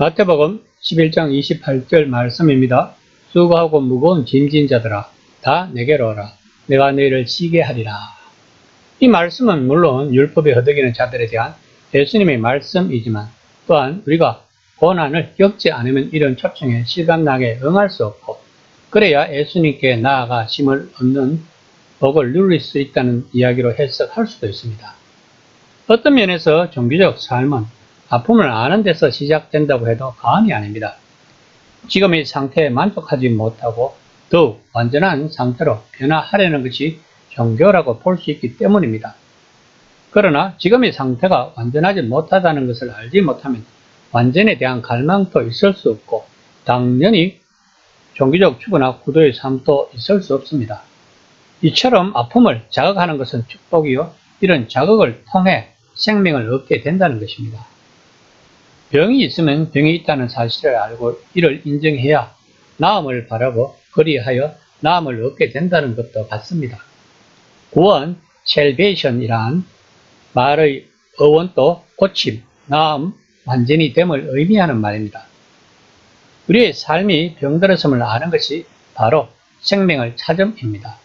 마태복음 11장 28절 말씀입니다. 수고하고 무거운 짐진 자들아 다 내게로 오라. 내가 너희를 쉬게 하리라. 이 말씀은 물론 율법에 허덕이는 자들에 대한 예수님의 말씀이지만 또한 우리가 고난을 겪지 않으면 이런 초청에 실감나게 응할 수 없고 그래야 예수님께 나아가 힘을 얻는 복을 누릴 수 있다는 이야기로 해석할 수도 있습니다. 어떤 면에서 종교적 삶은 아픔을 아는 데서 시작된다고 해도 과언이 아닙니다. 지금의 상태에 만족하지 못하고 더욱 완전한 상태로 변화하려는 것이 종교라고 볼 수 있기 때문입니다. 그러나 지금의 상태가 완전하지 못하다는 것을 알지 못하면 완전에 대한 갈망도 있을 수 없고 당연히 종교적 추구나 구도의 삶도 있을 수 없습니다. 이처럼 아픔을 자극하는 것은 축복이요. 이런 자극을 통해 생명을 얻게 된다는 것입니다. 병이 있으면 병이 있다는 사실을 알고 이를 인정해야 나음을 바라고 그리하여 나음을 얻게 된다는 것도 같습니다. 구원, salvation이란 말의 어원도 고침, 나음, 완전히 됨을 의미하는 말입니다. 우리의 삶이 병들었음을 아는 것이 바로 생명을 찾음입니다.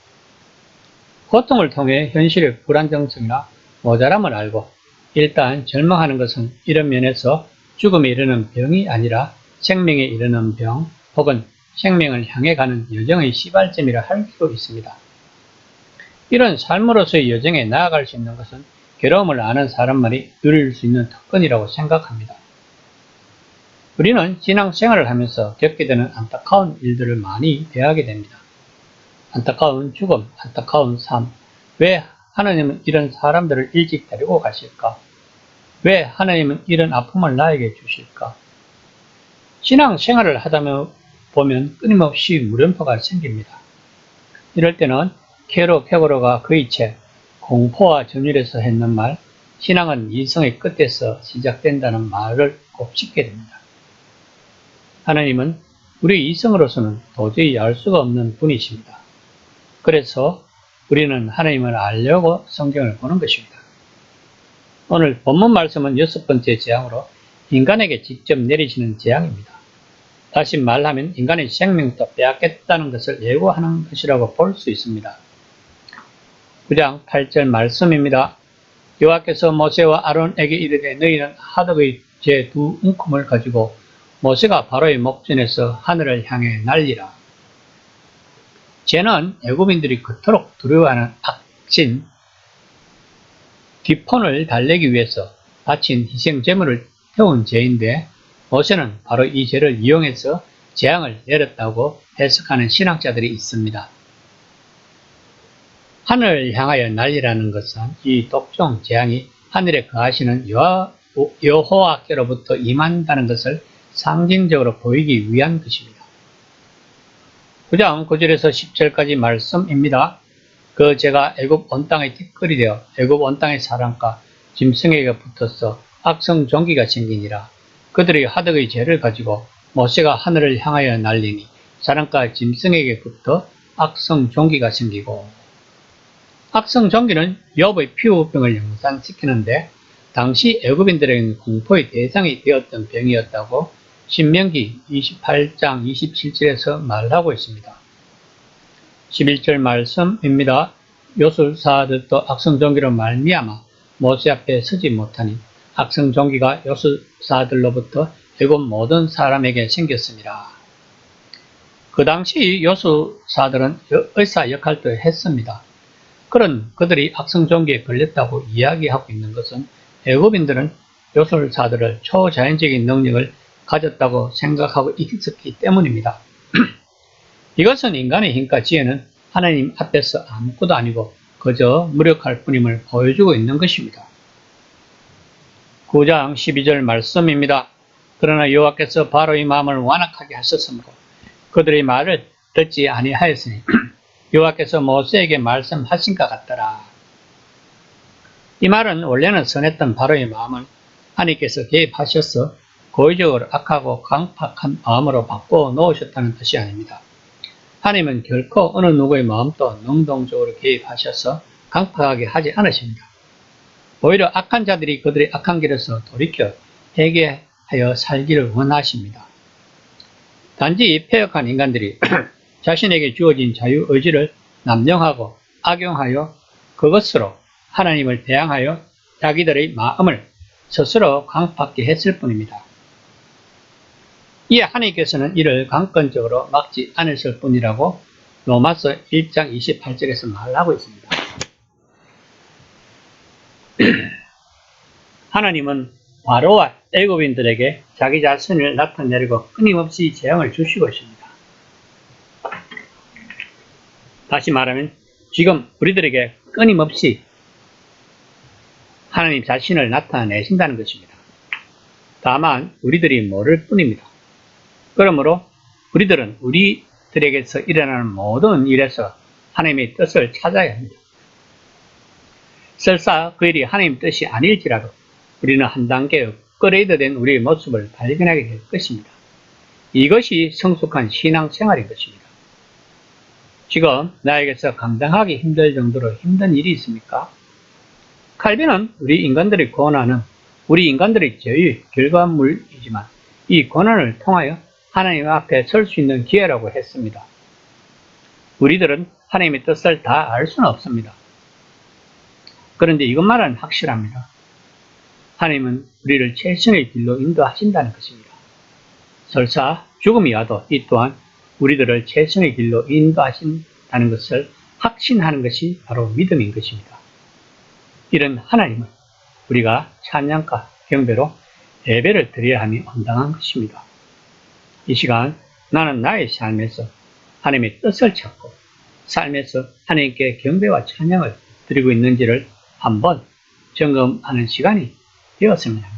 고통을 통해 현실의 불안정성이나 모자람을 알고 일단 절망하는 것은 이런 면에서 죽음에 이르는 병이 아니라 생명에 이르는 병 혹은 생명을 향해 가는 여정의 시발점이라 할 수 있습니다. 이런 삶으로서의 여정에 나아갈 수 있는 것은 괴로움을 아는 사람만이 누릴 수 있는 특권이라고 생각합니다. 우리는 신앙생활을 하면서 겪게 되는 안타까운 일들을 많이 대하게 됩니다. 안타까운 죽음, 안타까운 삶. 왜 하나님은 이런 사람들을 일찍 데리고 가실까? 왜 하나님은 이런 아픔을 나에게 주실까? 신앙생활을 하다 보면 끊임없이 물음표가 생깁니다. 이럴 때는 캐로 캐고로가 그의 책 공포와 점율에서 했는 말, 신앙은 이성의 끝에서 시작된다는 말을 꼭 짚게 됩니다. 하나님은 우리 이성으로서는 도저히 알 수가 없는 분이십니다. 그래서 우리는 하나님을 알려고 성경을 보는 것입니다. 오늘 본문 말씀은 6번째 재앙으로 인간에게 직접 내리시는 재앙입니다. 다시 말하면 인간의 생명도 빼앗겠다는 것을 예고하는 것이라고 볼 수 있습니다. 9장 8절 말씀입니다. 여호와께서 모세와 아론에게 이르되 너희는 하덕의 제 두 움큼을 가지고 모세가 바로의 목전에서 하늘을 향해 날리라. 쟤는 애굽인들이 그토록 두려워하는 악신 디폰을 달래기 위해서 바친 희생 제물을 태운 죄인데 모세는 바로 이 죄를 이용해서 재앙을 내렸다고 해석하는 신학자들이 있습니다. 하늘을 향하여 날리라는 것은 이 독종 재앙이 하늘에 거하시는 여호와께로부터 임한다는 것을 상징적으로 보이기 위한 것입니다. 9장 9절에서 10절까지 말씀입니다. 그 제가 애굽 온 땅의 티끌이 되어 애굽 온 땅의 사람과 짐승에게 붙어서 악성 종기가 생기니라. 그들이 하덕의 죄를 가지고 모세가 하늘을 향하여 날리니 사람과 짐승에게 붙어 악성 종기가 생기고 악성 종기는 욥의 피부병을 연상시키는데 당시 애굽인들에게는 공포의 대상이 되었던 병이었다고 신명기 28장 27절에서 말하고 있습니다. 11절 말씀입니다. 요술사들도 악성종기로 말미암아 모세 앞에 서지 못하니 악성종기가 요술사들로부터 애굽 모든 사람에게 생겼습니다. 그 당시 요술사들은 의사 역할도 했습니다. 그런 그들이 악성종기에 걸렸다고 이야기하고 있는 것은 애굽인들은 요술사들을 초자연적인 능력을 가졌다고 생각하고 있었기 때문입니다. 이것은 인간의 힘과 지혜는 하나님 앞에서 아무것도 아니고 그저 무력할 뿐임을 보여주고 있는 것입니다. 9장 12절 말씀입니다. 그러나 여호와께서 바로의 마음을 완악하게 하셨으므로 그들의 말을 듣지 아니하였으니 여호와께서 모세에게 말씀하신 것 같더라. 이 말은 원래는 선했던 바로의 마음을 하나님께서 개입하셔서 고의적으로 악하고 강팍한 마음으로 바꿔 놓으셨다는 뜻이 아닙니다. 하나님은 결코 어느 누구의 마음도 능동적으로 개입하셔서 강팍하게 하지 않으십니다. 오히려 악한 자들이 그들의 악한 길에서 돌이켜 하여 살기를 원하십니다. 단지 폐역한 인간들이 자신에게 주어진 자유의지를 남용하고 악용하여 그것으로 하나님을 대항하여 자기들의 마음을 스스로 강팍게 했을 뿐입니다. 이에 하나님께서는 이를 강권적으로 막지 않으실 뿐이라고 로마서 1장 28절에서 말하고 있습니다. 하나님은 바로와 애굽인들에게 자기 자신을 나타내려고 끊임없이 재앙을 주시고 있습니다. 다시 말하면 지금 우리들에게 끊임없이 하나님 자신을 나타내신다는 것입니다. 다만 우리들이 모를 뿐입니다. 그러므로 우리들은 우리들에게서 일어나는 모든 일에서 하나님의 뜻을 찾아야 합니다. 설사 그 일이 하나님 뜻이 아닐지라도 우리는 한 단계 업그레이드된 우리의 모습을 발견하게 될 것입니다. 이것이 성숙한 신앙생활인 것입니다. 지금 나에게서 감당하기 힘들 정도로 힘든 일이 있습니까? 칼빈은 우리 인간들의 고난은 우리 인간들의 죄의 결과물이지만 이 고난을 통하여 하나님 앞에 설 수 있는 기회라고 했습니다. 우리들은 하나님의 뜻을 다 알 수는 없습니다. 그런데 이것만은 확실합니다. 하나님은 우리를 최선의 길로 인도하신다는 것입니다. 설사 죽음이 와도 이 또한 우리들을 최선의 길로 인도하신다는 것을 확신하는 것이 바로 믿음인 것입니다. 이런 하나님은 우리가 찬양과 경배로 예배를 드려야 함이 온당한 것입니다. 이 시간 나는 나의 삶에서 하나님의 뜻을 찾고 삶에서 하나님께 경배와 찬양을 드리고 있는지를 한번 점검하는 시간이 되었습니다.